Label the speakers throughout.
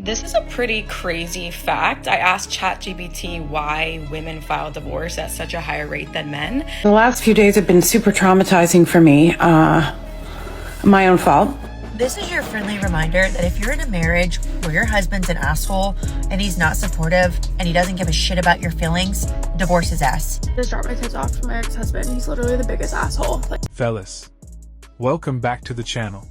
Speaker 1: This is a pretty crazy fact. I asked ChatGPT why women file divorce at such a higher rate than men.
Speaker 2: The last few days have been super traumatizing for me. My own fault.
Speaker 3: This is your friendly reminder that if you're in a marriage where your husband's an asshole and he's not supportive and he doesn't give a shit about your feelings, divorce his ass.
Speaker 4: Just dropped my kids off to my ex-husband. He's literally the biggest asshole.
Speaker 5: Fellas, welcome back to the channel.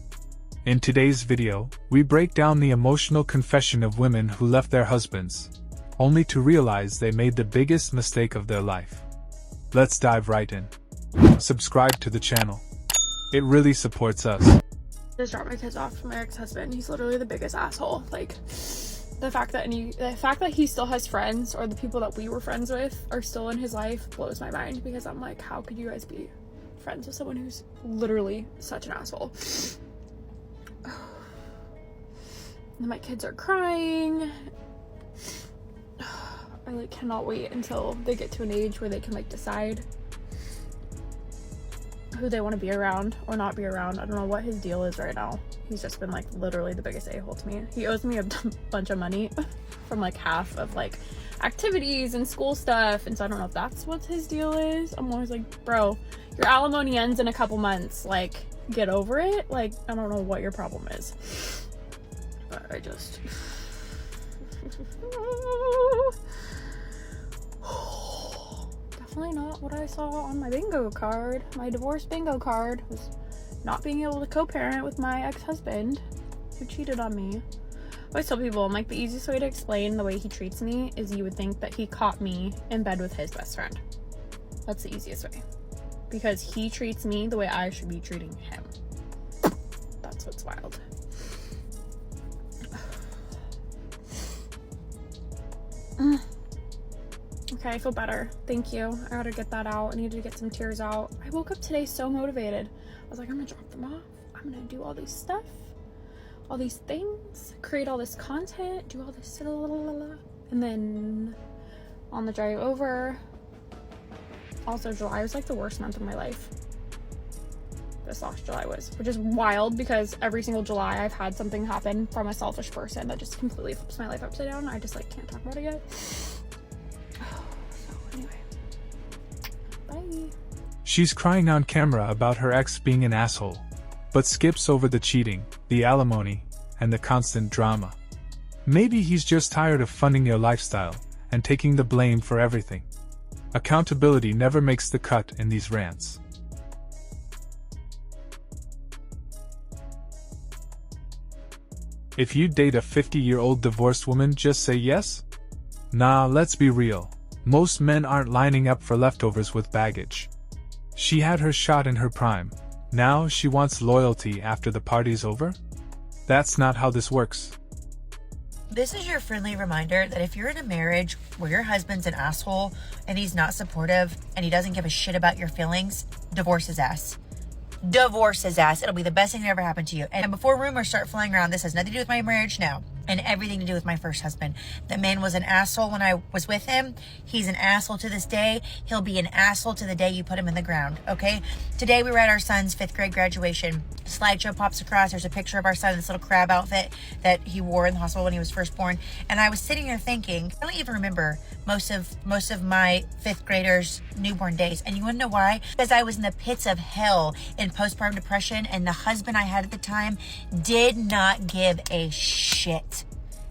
Speaker 5: In today's video, we break down the emotional confession of women who left their husbands, only to realize they made the biggest mistake of their life. Let's dive right in. Subscribe to the channel. It really supports us.
Speaker 4: Just dropped my kids off to my ex-husband. He's literally the biggest asshole. Like, the fact that he still has friends, or the people that we were friends with are still in his life, blows my mind, because I'm like, how could you guys be friends with someone who's literally such an asshole? And my kids are crying. I cannot wait until they get to an age where they can decide who they want to be around or not be around. I don't know what his deal is right now. He's just been literally the biggest a-hole to me. He owes me a bunch of money from half of activities and school stuff, and so I don't know if that's what his deal is. I'm always like, bro, your alimony ends in a couple months. Get over it. I don't know what your problem is. But I just definitely not what I saw on my bingo card. My divorce bingo card was not being able to co-parent with my ex-husband who cheated on me. I always tell people, I'm the easiest way to explain the way he treats me is you would think that he caught me in bed with his best friend. That's the easiest way. Because he treats me the way I should be treating him. That's what's wild. Okay, I feel better. Thank you. I gotta get that out. I needed to get some tears out. I woke up today so motivated. I was like, I'm gonna drop them off. I'm gonna do all this stuff, all these things, create all this content, do all this, and then on the drive over. Also, July was the worst month of my life. This last July was, which is wild because every single July I've had something happen from a selfish person that just completely flips my life upside down. I just can't talk about it yet. So anyway, bye.
Speaker 5: She's crying on camera about her ex being an asshole, but skips over the cheating, the alimony, and the constant drama. Maybe he's just tired of funding your lifestyle and taking the blame for everything. Accountability never makes the cut in these rants. If you date a 50-year-old divorced woman, just say yes? Nah, let's be real. Most men aren't lining up for leftovers with baggage. She had her shot in her prime. Now she wants loyalty after the party's over? That's not how this works.
Speaker 3: This is your friendly reminder that if you're in a marriage where your husband's an asshole and he's not supportive and he doesn't give a shit about your feelings, divorce his ass. Divorce his ass. It'll be the best thing that ever happened to you. And before rumors start flying around, this has nothing to do with my marriage now and everything to do with my first husband. The man was an asshole when I was with him. He's an asshole to this day. He'll be an asshole to the day you put him in the ground, okay? Today we were at our son's 5th grade graduation. Slideshow pops across. There's a picture of our son in this little crab outfit that he wore in the hospital when he was first born. And I was sitting there thinking, I don't even remember most of my 5th graders' newborn days. And you want to know why? Because I was in the pits of hell in postpartum depression, and the husband I had at the time did not give a shit.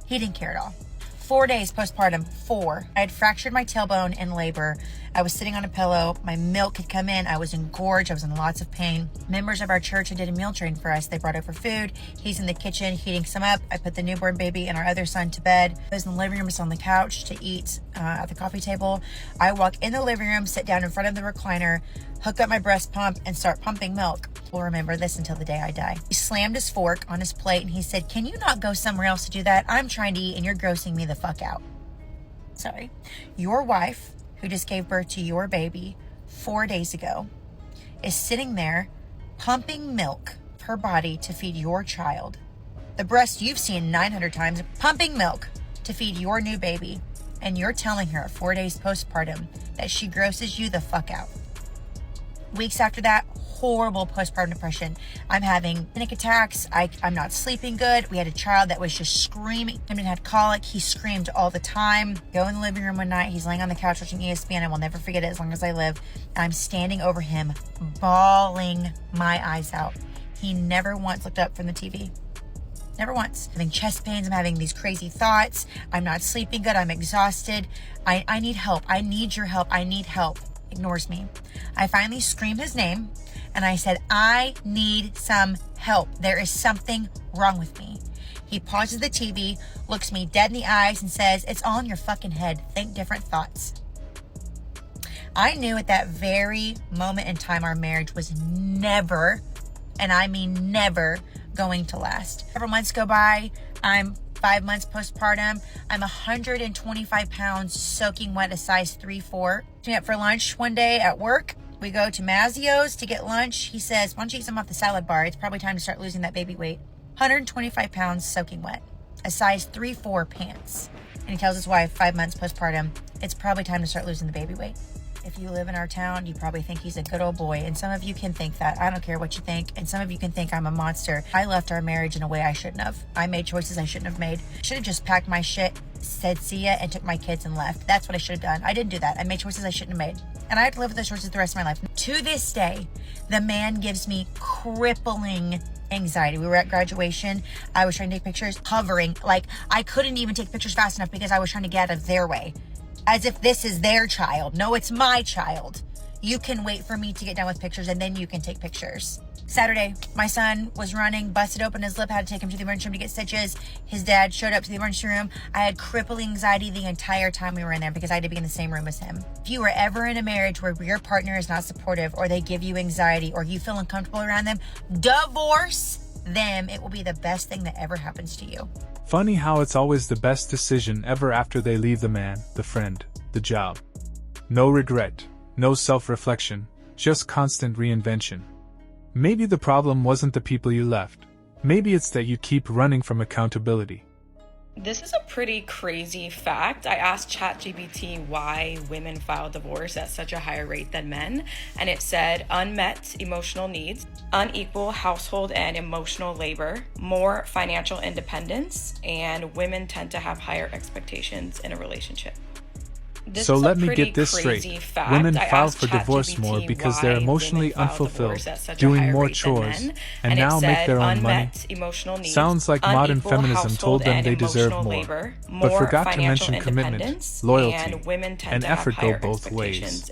Speaker 3: He didn't care at all. 4 days postpartum, 4. I had fractured my tailbone in labor. I was sitting on a pillow. My milk had come in. I was engorged. I was in lots of pain. Members of our church had did a meal train for us. They brought over food. He's in the kitchen heating some up. I put the newborn baby and our other son to bed. I was in the living room, on the couch to eat at the coffee table. I walk in the living room, sit down in front of the recliner, hook up my breast pump, and start pumping milk. We'll remember this until the day I die. He slammed his fork on his plate and he said, "Can you not go somewhere else to do that? I'm trying to eat and you're grossing me the fuck out." Sorry. Your wife, who just gave birth to your baby 4 days ago, is sitting there pumping milk of her body to feed your child. The breast you've seen 900 times, pumping milk to feed your new baby. And you're telling her at 4 days postpartum that she grosses you the fuck out. Weeks after that, horrible postpartum depression. I'm having panic attacks. I'm not sleeping good. We had a child that was just screaming and had colic. He screamed all the time. Go in the living room one night. He's laying on the couch watching ESPN. I will never forget it as long as I live. I'm standing over him, bawling my eyes out. He never once looked up from the TV. Never once. I'm having chest pains. I'm having these crazy thoughts. I'm not sleeping good. I'm exhausted. I need help. I need your help. I need help. Ignores me. I finally screamed his name and I said, I need some help. There is something wrong with me. He pauses the TV, looks me dead in the eyes and says, it's all in your fucking head. Think different thoughts. I knew at that very moment in time our marriage was never, and I mean never, going to last. Several months go by. I'm 5 months postpartum. I'm 125 pounds soaking wet, a size 3-4. Me up for lunch one day at work. We go to Mazzio's to get lunch. He says, why don't you eat some off the salad bar? It's probably time to start losing that baby weight. 125 pounds soaking wet, a size 3-4 pants. And he tells his wife 5 months postpartum, it's probably time to start losing the baby weight. If you live in our town, you probably think he's a good old boy. And some of you can think that. I don't care what you think. And some of you can think I'm a monster. I left our marriage in a way I shouldn't have. I made choices I shouldn't have made. Should have just packed my shit, said see ya, and took my kids and left. That's what I should have done. I didn't do that. I made choices I shouldn't have made. And I have to live with those choices the rest of my life. To this day, the man gives me crippling anxiety. We were at graduation. I was trying to take pictures, hovering. Like, I couldn't even take pictures fast enough because I was trying to get out of their way. As if this is their child. No, it's my child. You can wait for me to get done with pictures and then you can take pictures. Saturday, my son was running, busted open his lip, had to take him to the emergency room to get stitches. His dad showed up to the emergency room. I had crippling anxiety the entire time we were in there because I had to be in the same room as him. If you were ever in a marriage where your partner is not supportive or they give you anxiety or you feel uncomfortable around them, divorce them. It will be the best thing that ever happens to you.
Speaker 5: Funny how it's always the best decision ever after they leave the man, the friend, the job. No regret, no self-reflection, just constant reinvention. Maybe the problem wasn't the people you left. Maybe it's that you keep running from accountability.
Speaker 1: This is a pretty crazy fact. I asked ChatGPT why women file divorce at such a higher rate than men, and it said unmet emotional needs, unequal household and emotional labor, more financial independence, and women tend to have higher expectations in a relationship.
Speaker 5: So let me get this straight. Women file for divorce more because they're emotionally unfulfilled, doing more chores, and now make their own money. Sounds like modern feminism told them they deserve more, but forgot to mention commitment, loyalty, and effort go both ways.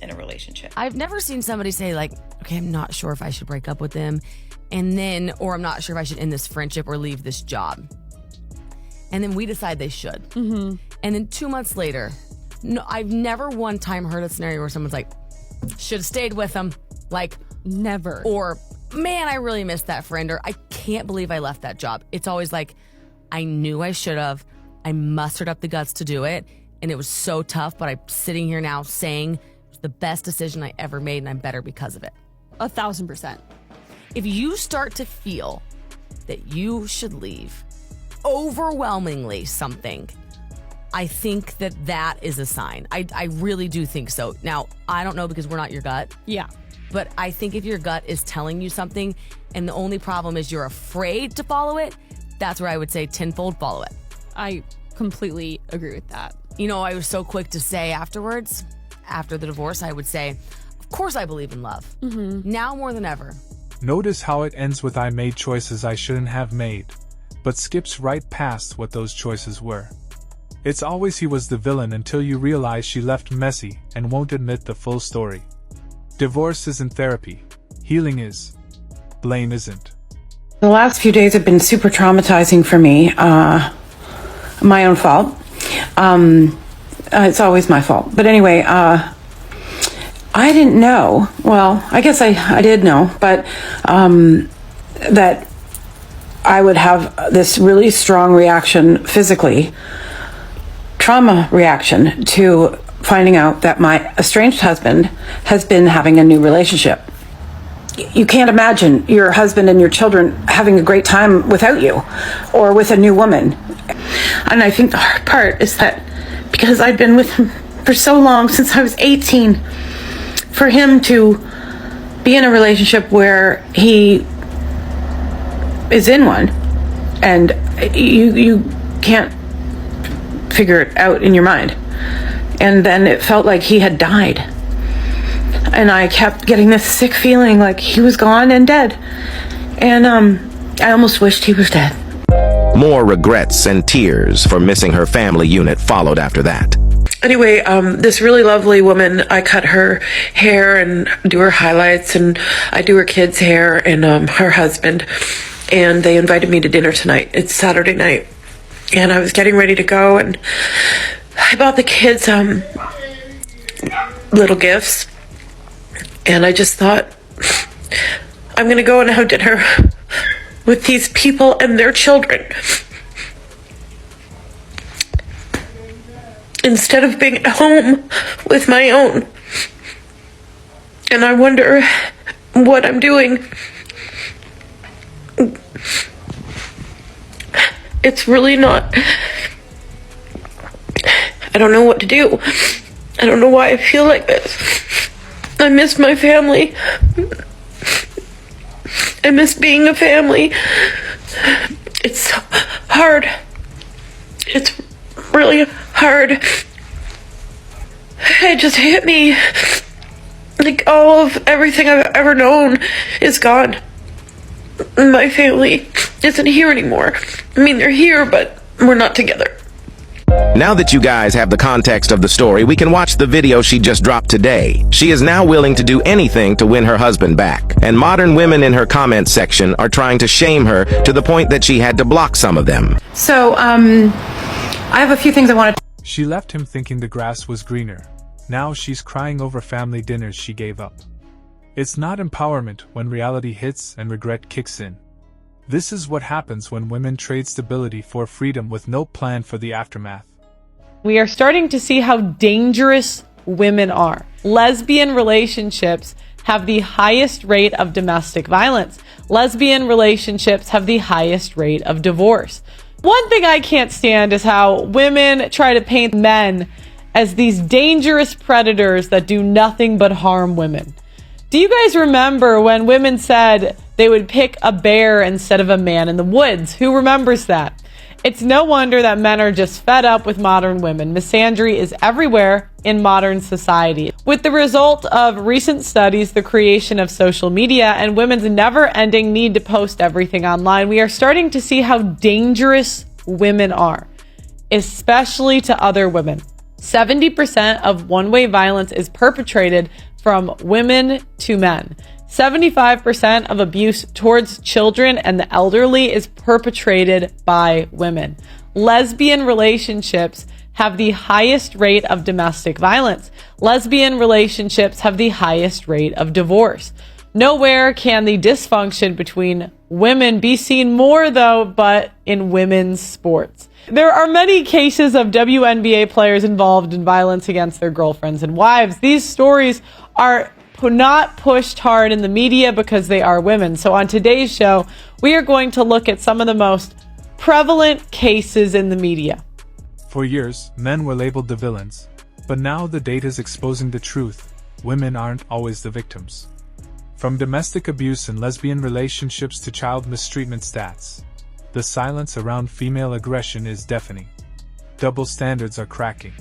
Speaker 6: I've never seen somebody say like, okay, I'm not sure if I should break up with them, and then, or I'm not sure if I should end this friendship or leave this job. And then we decide they should. And then 2 months later, no, I've never one time heard a scenario where someone's like, should have stayed with them. Like,
Speaker 4: Never.
Speaker 6: Or, man, I really missed that friend. Or, I can't believe I left that job. It's always like, I knew I should have. I mustered up the guts to do it. And it was so tough. But I'm sitting here now saying it was the best decision I ever made. And I'm better because of it.
Speaker 4: 1,000%.
Speaker 6: If you start to feel that you should leave, overwhelmingly something, I think that that is a sign. I really do think so. Now, I don't know because we're not your gut.
Speaker 4: Yeah.
Speaker 6: But I think if your gut is telling you something and the only problem is you're afraid to follow it, that's where I would say tenfold follow it.
Speaker 4: I completely agree with that.
Speaker 6: You know, I was so quick to say afterwards, after the divorce, I would say, of course I believe in love. Now more than ever.
Speaker 5: Notice how it ends with I made choices I shouldn't have made, but skips right past what those choices were. It's always he was the villain until you realize she left messy and won't admit the full story. Divorce isn't therapy. Healing is. Blame isn't.
Speaker 2: The last few days have been super traumatizing for me. My own fault. It's always my fault. But anyway, I didn't know. Well, I guess I did know, but that I would have this really strong reaction physically, trauma reaction to finding out that my estranged husband has been having a new relationship. You can't imagine your husband and your children having a great time without you or with a new woman. And I think the hard part is that because I'd been with him for so long, since I was 18, for him to be in a relationship where he is in one and you can't figure it out in your mind. And then it felt like he had died. And I kept getting this sick feeling like he was gone and dead. And I almost wished he was dead.
Speaker 7: More regrets and tears for missing her family unit followed after that.
Speaker 2: Anyway, this really lovely woman, I cut her hair and do her highlights, and I do her kids' hair and her husband. And they invited me to dinner tonight. It's Saturday night. And I was getting ready to go, and I bought the kids little gifts. And I just thought, I'm going to go and have dinner with these people and their children, instead of being at home with my own. And I wonder what I'm doing. It's really not, I don't know what to do. I don't know why I feel like this. I miss my family. I miss being a family. It's so hard. It's really hard. It just hit me. Like all of everything I've ever known is gone. My family isn't here anymore. I mean, they're here, but we're not together.
Speaker 7: Now that you guys have the context of the story, we can watch the video she just dropped today. She is now willing to do anything to win her husband back. And modern women in her comment section are trying to shame her to the point that she had to block some of them.
Speaker 2: So, I have a few things I want to...
Speaker 5: She left him thinking the grass was greener. Now she's crying over family dinners she gave up. It's not empowerment when reality hits and regret kicks in. This is what happens when women trade stability for freedom with no plan for the aftermath.
Speaker 8: We are starting to see how dangerous women are. Lesbian relationships have the highest rate of domestic violence. Lesbian relationships have the highest rate of divorce. One thing I can't stand is how women try to paint men as these dangerous predators that do nothing but harm women. Do you guys remember when women said they would pick a bear instead of a man in the woods? Who remembers that? It's no wonder that men are just fed up with modern women. Misandry is everywhere in modern society. With the result of recent studies, the creation of social media, and women's never-ending need to post everything online, we are starting to see how dangerous women are, especially to other women. 70% of one-way violence is perpetrated from women to men. 75% of abuse towards children and the elderly is perpetrated by women. Lesbian relationships have the highest rate of domestic violence. Lesbian relationships have the highest rate of divorce. Nowhere can the dysfunction between women be seen more, though, but in women's sports. There are many cases of WNBA players involved in violence against their girlfriends and wives. These stories are not pushed hard in the media because they are women. So on today's show, we are going to look at some of the most prevalent cases in the media.
Speaker 5: For years, men were labeled the villains, but now the data is exposing the truth. Women aren't always the victims. From domestic abuse and lesbian relationships to child mistreatment stats, the silence around female aggression is deafening. Double standards are cracking.